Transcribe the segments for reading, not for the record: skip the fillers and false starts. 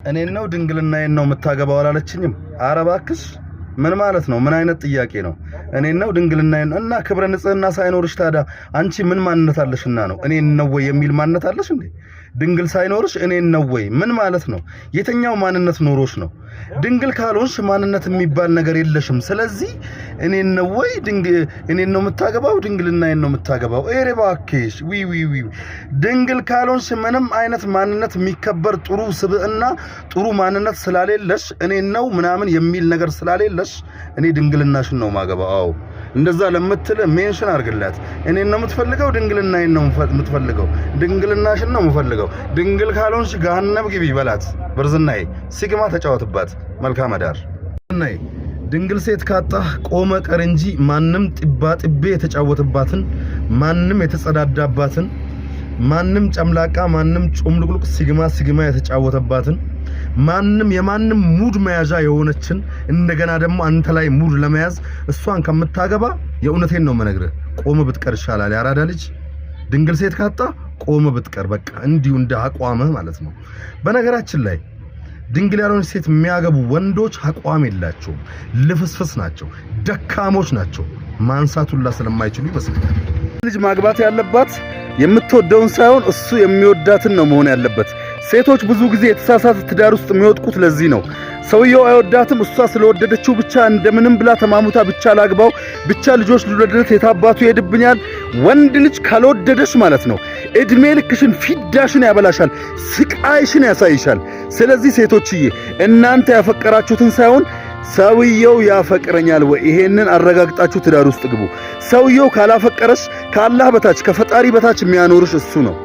እኔን ነው ድንግልናዬን ነው የምታገባው አላለችኝም። ኧረ እባክሽ ምን ማለት ነው? ምን አይነት ጥያቄ ነው? እኔን ነው ድንግልናዬን እና ክብረ ንጽህና ሳይኖርሽ ታዲያ አንቺ ምን ማንነት አለሽና ነው እኔን ነው ወይ የሚል ማንነት አለሽ እንዴ? ድንግል ሳይኖርሽ እኔን ነው ወይ ምን ማለት ነው? የትኛው ማንነት ኖሮሽ ነው? ድንግል ካልሆንሽ ማንነት የሚባል ነገር የለሽም። ስለዚህ እኔን ነው ወይ እኔን ነው የምታገባው ድንግልናዬን ነው የምታገባው? ኧረ እባክሽ ዊ ድንግል ካልሆንሽ ምንም አይነት ማንነት የሚከበር ጥሩ ስብዕና ጥሩ ማንነት ስላሌለሽ እኔን ነው ምናምን የሚል ነገር ስላሌለሽ እኔ ድንግልናሽን ነው ማገባው። አዎ እንደዛ ለምትል ሜንሽን አርግላት። እኔን ነው የምትፈልገው ድንግልናዬን ነው የምትፈልገው? ድንግልናሽን ነው የምፈልገው። ድንግል ካልሆንሽ ገሃነም ግቢ በላት። በርዝናዬ ሲግማ ተጫወትባት። መልካም አዳር። እናይ ድንግል ሴት ካጣህ ቆመ ቀር እንጂ ማንም ጥቤ የተጫወተባትን ማንም የተጸዳዳባትን ማንም ጨምላቃ ማንም ጮምልቁልቅ ሲግማ የተጫወተባትን ማንም የማንም ሙድ መያዣ የሆነችን እንደገና ደግሞ አንተ ላይ ሙድ ለመያዝ እሷን ከምታገባ የእውነቴን ነው መነግርህ ቆመ ብትቀር ይሻላል። ያራዳ ልጅ ድንግል ሴት ካጣ ቆመ ብትቀር በቃ እንዲሁ እንደ አቋምህ ማለት ነው። በነገራችን ላይ ድንግል ያልሆነች ሴት የሚያገቡ ወንዶች አቋም የላቸውም፣ ልፍስፍስ ናቸው፣ ደካሞች ናቸው። ማንሳቱላ ስለማይችሉ ይመስላል። ልጅ ማግባት ያለባት የምትወደውን ሳይሆን እሱ የሚወዳትን ነው መሆን ያለበት። ሴቶች ብዙ ጊዜ የተሳሳተ ትዳር ውስጥ የሚወድቁት ለዚህ ነው። ሰውየው አይወዳትም፣ እሷ ስለወደደችው ብቻ እንደምንም ብላ ተማሙታ ብቻ ላግባው ብቻ ልጆች ልወደደት የታባቱ ይሄድብኛል። ወንድ ልጅ ካልወደደሽ ማለት ነው እድሜ ልክሽን ፊዳሽን ያበላሻል፣ ስቃይሽን ያሳይሻል። ስለዚህ ሴቶችዬ እናንተ ያፈቀራችሁትን ሳይሆን ሰውየው ያፈቅረኛል ወይ ይሄንን አረጋግጣችሁ ትዳር ውስጥ ግቡ። ሰውየው ካላፈቀረሽ ከአላህ በታች ከፈጣሪ በታች የሚያኖርሽ እሱ ነው።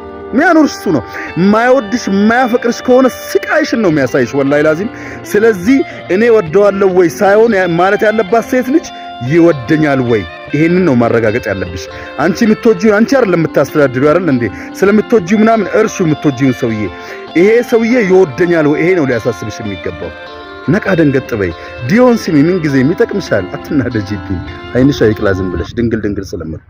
ማይወድሽ ማያፈቅርሽ ከሆነ ስቃይሽን ነው የሚያሳይሽ ወላሂ ላዚም። ስለዚህ እኔ ወደዋለሁ ወይ ሳይሆን ማለት ያለባት ሴት ልጅ ይወደኛል ወይ ይሄንን ነው ማረጋገጥ ያለብሽ። አንቺ የምትወጂው አንቺ አይደለም የምታስተዳድሪው አይደል እንዴ? ስለምትወጂው ምናምን እርሹ የምትወጂው ሰውዬ ይሄ ሰውዬ ይወደኛል ወይ ይሄ ነው ሊያሳስብሽ የሚገባው። ነቃ ደንገጥ በይ። ዲዮን ስሚ ምን ጊዜ የሚጠቅምሻል። አትናደጂብኝ። አይንሽ አይቅላ ዝም ብለሽ ድንግል ስለምር